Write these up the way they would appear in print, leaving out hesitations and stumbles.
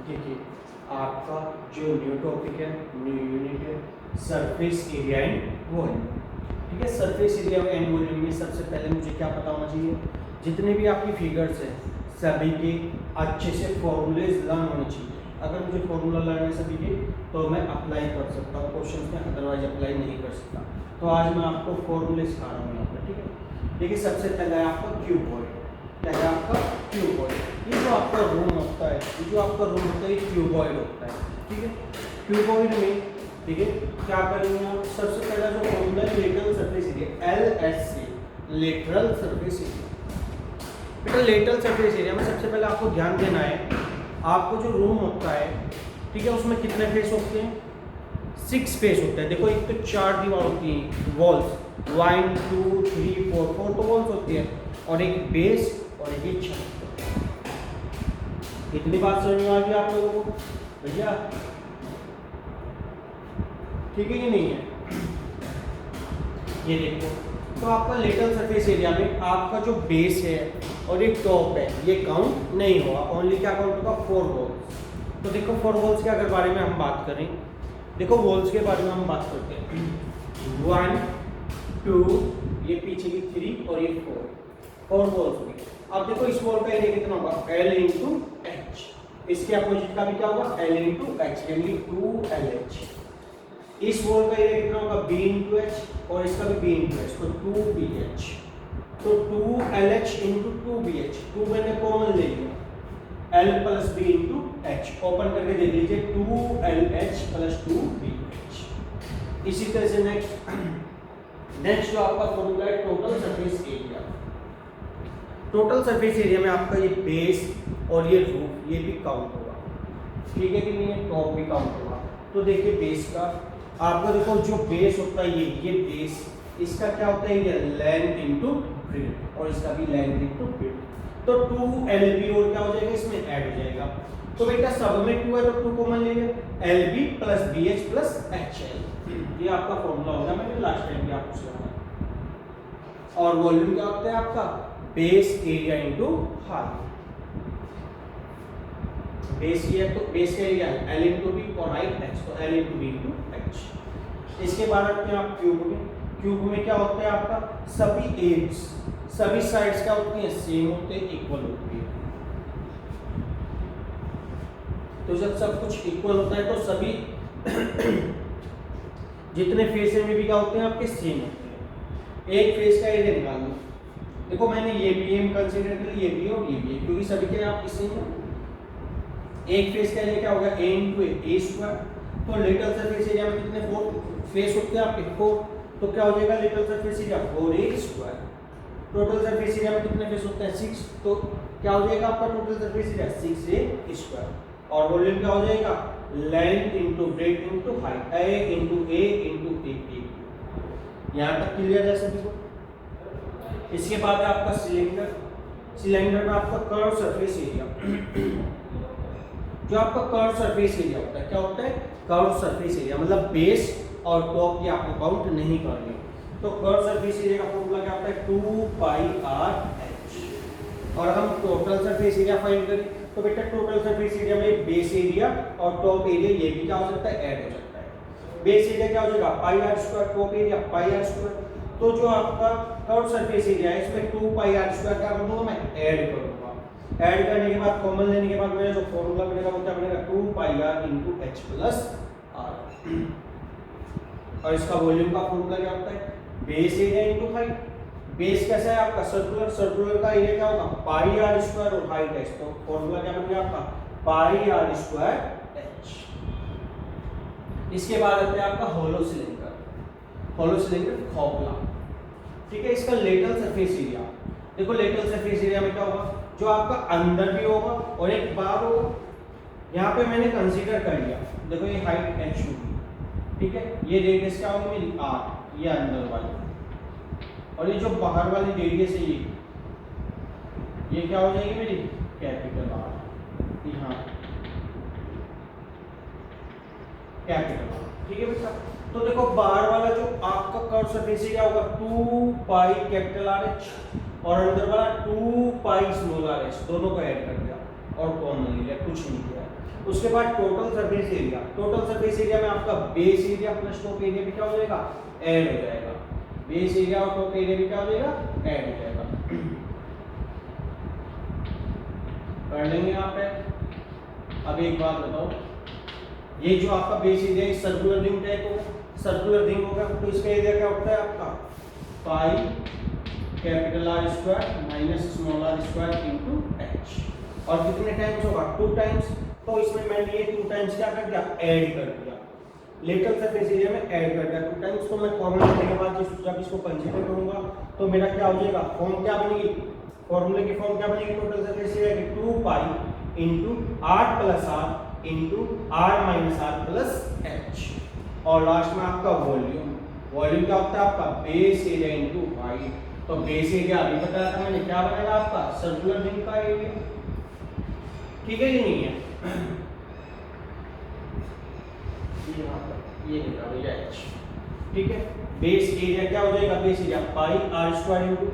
देखिए आपका जो न्यू टॉपिक है, न्यू यूनिट है, सरफेस एरिया एंड वॉल्यूम। ठीक है, सरफेस एरिया एंड वॉल्यूम में सबसे पहले मुझे क्या पता होना चाहिए, जितने भी आपकी फिगर्स हैं सभी के अच्छे से फॉर्मूलेज लर्न होने चाहिए। अगर मुझे फॉर्मूला लर्न है सभी के तो मैं अप्लाई कर सकता हूँ क्वेश्चन में, अदरवाइज अप्लाई नहीं कर सकता। तो आज मैं आपको फॉर्मूले सिखा रहा हूँ यहाँ पर। ठीक है, देखिए सबसे पहला है आपका क्यूबॉइड। क्या है आपका क्यूबॉइड। ये जो आपका रूम होता है, ये जो आपका रूम होता है ये क्यूबॉइड होता है। ठीक है, क्यूबॉइड में ठीक है क्या करेंगे आप, सबसे पहला जो फॉर्मूला है lateral surface area, LSA, lateral surface area. बेटा लेटरल सरफेस एरिया में सबसे पहले आपको ध्यान देना है, आपको जो रूम होता है ठीक है उसमें कितने फेस होते हैं, 6 फेस होते हैं। देखो एक तो 4 दीवार होती हैं, वॉल्स 1 2 3 4 तो वॉल्स होती है, और एक बेस और एक छत। इतनी बात समझ में आ गई आप लोगों को भैया? ठीक है कि नहीं है? ये देखो तो आपका लेटरल सरफेस एरिया में आपका जो बेस है और एक टॉप है ये काउंट नहीं होगा, ओनली क्या काउंट होगा, 4 वॉल्स। तो देखो 4 वॉल्स के अगर बारे में हम बात करें, देखो वॉल्स के बारे में हम बात करते हैं, 1 2 ये पीछे की 3 और ये 4 वॉल्स होगी। अब देखो इस वॉल का एरिया कितना होगा, L इंटू एच। इसके अपोजिट का भी क्या होगा, L इंटू एच, यानी 2LH। इस वॉल का एरिया कितना होगा, B इंटू एच, और इसका भी B इंटू एच, तो 2BH। तो 2LH इंटू 2BH, 2 मैंने कॉमन ले लिया, L plus B into H, open करके देख लीजिए 2LH प्लस 2BH। इसी तरह से नेक्स्ट जो आपका फॉर्मूला है total surface area. Total surface area में आपका ये बेस और ये रूफ ये भी काउंट होगा। ठीक है कि नहीं है, टॉप भी काउंट होगा। तो देखिए बेस का आपका देखो जो बेस होता है ये बेस, इसका क्या होता है, ये लेंथ इनटू ब्रेड्थ, और इसका भी लेंथ इनटू ब्रेड्थ। तो 2LB और क्या हो जाएगा, इसमें ऐड हो जाएगा। तो बेटा सब में 2 है तो 2 कॉमन ले लिया, LB plus BH plus HL। ये आपका फॉर्मूला होगा, मैंने लास्ट टाइम भी आपको सिखाया। और वॉल्यूम क्या होता है आपका, base area into height. Base ये तो बेस का एरिया है L इंटू बी और हाइट H, तो L into B into H। इसके बाद आते हैं आप क्यूब में। क्यूब में क्या होता है आपका, सभी एड्स सभी साइड्स क्या होती हैं, सेम होते हैं, इक्वल होती है। तो जब सब कुछ इक्वल होता है तो सभी जितने फेस में भी क्या होते हैं आपके, सेम होते हैं। एक फेस का एरिया निकाल लो, देखो मैंने ये भी एम कंसीडर कर लिया, ये भी और ये भी, क्योंकि सभी के आपके सेम है। एक फेस का एरिया क्या होगा, a इंटू ए स्क्वायर। तो लेटरल सरफेस एरिया में कितने 4 फेस होते हैं आपके, 4, तो क्या हो जाएगा lateral surface area 4a square. Total surface area में कितने फेस होते हैं, 6, तो क्या हो जाएगा आपका total surface area 6a square. और वॉल्यूम क्या हो जाएगा, length into breadth into height, a into a into a. यहां तक क्लियर है सभी को? इसके बाद है आपका सिलेंडर। सिलेंडर में आपका कर्व सरफेस एरिया जो आपका कर्व सरफेस एरिया होता है, क्या होता है, कर्व सरफेस एरिया मतलब बेस और टॉप की आपको काउंट नहीं करनी। तो कर्व सरफेस एरिया का फॉर्मूला क्या होता है, 2πRH। और हम टोटल सरफेस एरिया फाइंड करें तो बेटा टोटल सरफेस एरिया में बेस एरिया और टॉप एरिया ये भी क्या हो सकता है, ऐड हो सकता है। बेस एरिया क्या हो जाएगा πr², टॉप एरिया πr²। तो जो आपका कर्व सरफेस एरिया है इसमें 2πr² क्या कर दूंगा मैं, ऐड कर दूंगा। ऐड करने के बाद कॉमन लेने के बाद मेरा जो फॉर्मूला बनेगा वो क्या बनेगा, 2πr into H plus r. और इसका वॉल्यूम का फॉर्मूला क्या होता है, base area into height. Base कैसा है आपका सर्कुलर, सर्कुलर का एरिया क्या होगा, πr² और हाइट h, तो फॉर्मूला क्या बन गया आपका πr² h। इसके बाद आता है आपका होलो सिलेंडर। होलो सिलेंडर खोखला। ठीक है, इसका लेटरल सरफेस एरिया देखो, लेटरल सरफेस एरिया में क्या होगा, जो आपका अंदर भी होगा और एक बाहर होगा। यहाँ पे मैंने कंसीडर कर लिया, देखो ये हाइट h होगी, ठीक है, ये रेडियस क्या होगी मेरी r, ये अंदर वाली, और ये जो बाहर वाली रेडियस है ये क्या हो जाएगी मेरी, कैपिटल R, यहाँ कैपिटल R। ठीक है बेटा, तो देखो बाहर वाला जो आपका कर्व सरफेस एरिया होगा 2π कैपिटल RH, और अंदर वाला 2π स्मॉल r h, दोनों को ऐड कर दिया। और कॉमन ले लिया, कुछ नहीं किया। उसके बाद total surface area, total surface area में आपका base area plus top area भी क्या हो जाएगा, ऐड हो जाएगा। बेस एरिया और टॉप एरिया भी क्या हो जाएगा, ऐड हो जाएगा। कर लेंगे यहाँ पे। अब एक बात बताओ, ये जो आपका base area circular ring type होगा, सर्कुलर रिंग होगा, तो इसका एरिया क्या होता है आपका pi capital R square minus small R square into H. और कितने टाइम्स होगा, 2 टाइम्स। तो इसमें मैंने ये 2 टाइम्स क्या कर दिया, ऐड कर दिया। लेटरल सरफेस एरिया में ऐड कर दिया 2 टाइम्स। तो मैं कॉमन करने के बाद जब इसको कंसीडर करूंगा तो मेरा क्या हो जाएगा, फॉर्म क्या बनेगी, फॉर्मूले की फॉर्म क्या बनेगी टोटल सरफेस एरिया की, 2 pi into R plus R into R minus R plus H. और लास्ट में आपका वॉल्यूम, वॉल्यूम क्या होता है आपका बेस एरिया इंटू हाइट। तो बेस एरिया अभी बताया था मैंने, क्या बनेगा आपका सर्कुलर रिंग का एरिया। ठीक है कि नहीं है, ये लिखा भैया एच। ठीक है, बेस एरिया क्या हो जाएगा, base area pi r square into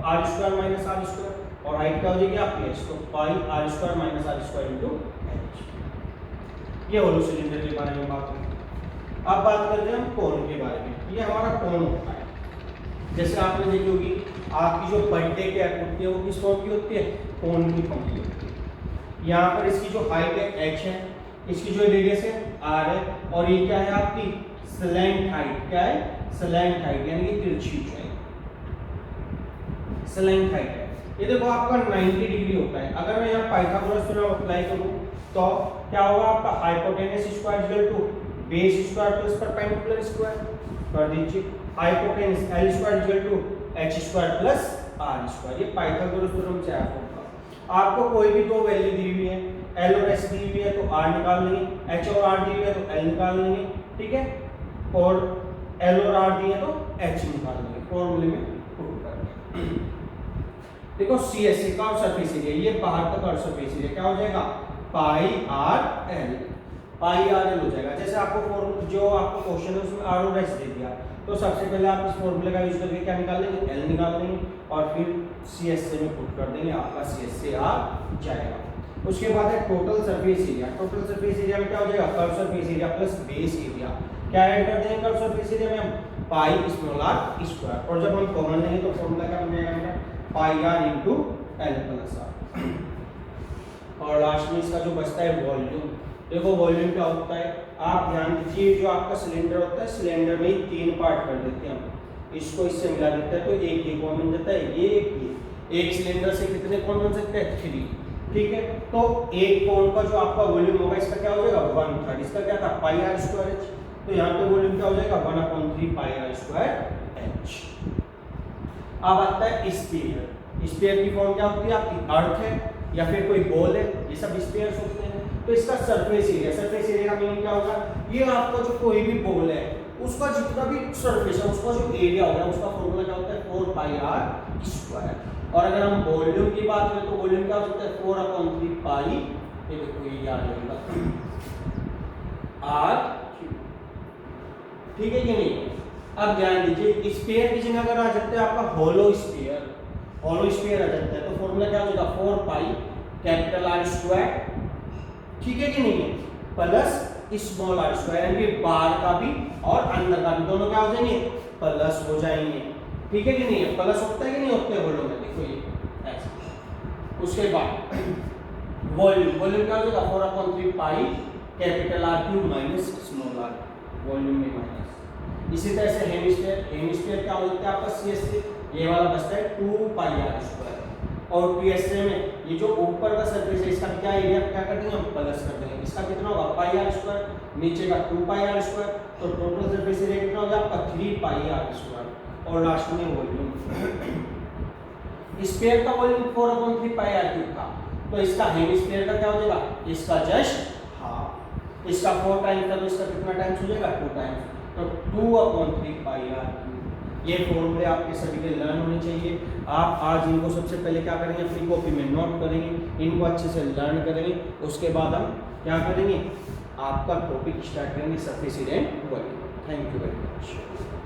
r square minus r square, और हाइट क्या हो जाएगी आपकी एच, तो pi r square minus r square into h. ये होलो सिलेंडर के बारे में बात करें। अब बात करते हैं हम कोन के बारे में। ये हमारा कोन होता है, जैसे आपने देखी होगी आपकी जो बर्थडे कैप होती है वो किस फॉर्म की होती है, कोन की फॉर्म की होती है। यहाँ पर इसकी जो हाइट है एच है, इसकी जो रेडियस है आर है, और ये क्या है आपकी स्लैंट हाइट, क्या है स्लैंट हाइट, यानी कि तिरछी ऊंचाई स्लैंट हाइट है। ये देखो आपका 90 डिग्री होता है। अगर मैं यहाँ पाइथागोरस थ्योरम अप्लाई करूँ तो क्या होगा आपका, hypotenuse square equal to base square plus perpendicular square कर दीजिए, hypotenuse L square equal to H square plus R square. ये पाइथागोरस थ्योरम से आया होगा। आपको कोई भी दो वैल्यू दी हुई है, एल और एच दी हुई है तो आर निकाल लेंगे, एच और आर दी हुई है तो एल निकाल लेंगे, ठीक है, और एल और आर दी है तो एच निकाल लेंगे, फॉर्मूले में पुट कर। देखो सी एस सी का सरफेस एरिया, ये बाहर तक का सरफेस एरिया क्या हो जाएगा, पाई आर एल, पाई आर एल हो जाएगा। जैसे आपको जो आपको क्वेश्चन है उसमें आर और एच दे दिया, तो सबसे पहले आप इस फॉर्मूले का यूज करके क्या निकाल लेंगे, एल निकाल लेंगे, और फिर सी एस सी में पुट कर देंगे, आपका सी एस सी आ जाएगा। उसके बाद है total surface area. Total surface area में क्या हो जाएगा, curve surface area plus base area. क्या ऐड कर देंगे कर्व सरफेस एरिया में हम, पाई स्मॉल आर स्क्वायर, और जब हम कॉमन लेंगे तो फॉर्मूला क्या बन जाएगा मेरा, pi r into l plus r. और लास्ट में इसका जो बचता है वॉल्यूम। देखो वॉल्यूम क्या होता है, आप ध्यान दीजिए, जो आपका सिलेंडर होता है, सिलेंडर में 3 पार्ट कर देते हैं हम, इसको इससे मिला देते हैं तो एक ये कौन बन जाता है, ये एक सिलेंडर से कितने कौन बन सकते हैं, 3, ठीक है। तो एक कोन का जो आपका वॉल्यूम होगा इसका क्या हो जाएगा 1/3, इसका क्या था पाई आर स्क्वायर एच, तो यहाँ पे वॉल्यूम क्या हो जाएगा 1/3 पाई आर स्क्वायर एच। अब आता है स्फीयर। स्फीयर की फॉर्म क्या होती है आपकी, अर्थ है या फिर कोई बॉल है, ये सब स्फीयर्स होते हैं। तो इसका सरफेस एरिया, सरफेस एरिया का मीनिंग क्या होगा, ये आपका जो कोई भी बॉल है उसका जितना भी सरफेस है उसका जो एरिया होगा उसका फॉर्मूला क्या होता है 4 पाई आर स्क्वायर। और अगर हम वॉल्यूम की बात करें तो वॉल्यूम क्या होता है 4/3 पाई, ये देखो ये याद रहेगा, आर, ठीक है कि नहीं। अब ध्यान दीजिए स्फीयर की जगह अगर आ जाते हैं आपका होलो स्फीयर, होलो स्फीयर आ जाता है तो फॉर्मूला क्या हो जाएगा 4 पाई कैपिटल आर स्क्वायर, ठीक है कि नहीं है, प्लस स्मॉल आर स्क्वायर, यानी कि बाहर का भी और अंदर का भी दोनों क्या हो जाएंगे प्लस हो जाएंगे, ठीक है कि नहीं है। प्लस होता है कि नहीं होते हैं वॉल्यूम में, देखो ये ऐसे। उसके बाद वॉल्यूम, वॉल्यूम क्या हो जाएगा 4/3 pi capital R cube minus small R, volume में माइनस। इसी तरह से हेमिस्फीयर, हेमिस्फीयर क्या होता है आपका सी एस सी, ये वाला बचता है 2 पाई आर स्क्वायर। और पीएसए में ये जो ऊपर का सरफेस है इसका क्या एरिया क्या कर देंगे हम प्लस कर देंगे, इसका कितना होगा पाई आर स्क्वायर, नीचे का 2 पाई आर स्क्वायर, तो टोटल सरफेस एरिया कितना होगा आपका 3 पाई आर स्क्वायर। और लास्ट में वॉल्यूम, स्फीयर का वॉल्यूम 4/3 पाई आर क्यूब था, तो इसका हेमिस्फीयर का क्या हो जाएगा, इसका जस्ट हाफ, इसका 4 टाइम्स था तो इसका कितना टाइम्स हो जाएगा 2 टाइम्स, तो 2/3 पाई आर क्यूब। ये फॉर्मूले आपके सभी के लर्न होने चाहिए। आप आज इनको सबसे पहले क्या करेंगे अपनी कॉपी में नोट करेंगे, इनको अच्छे से लर्न करेंगे, उसके बाद हम क्या करेंगे आपका टॉपिक स्टार्ट करेंगे surface area and volume. Thank you very much.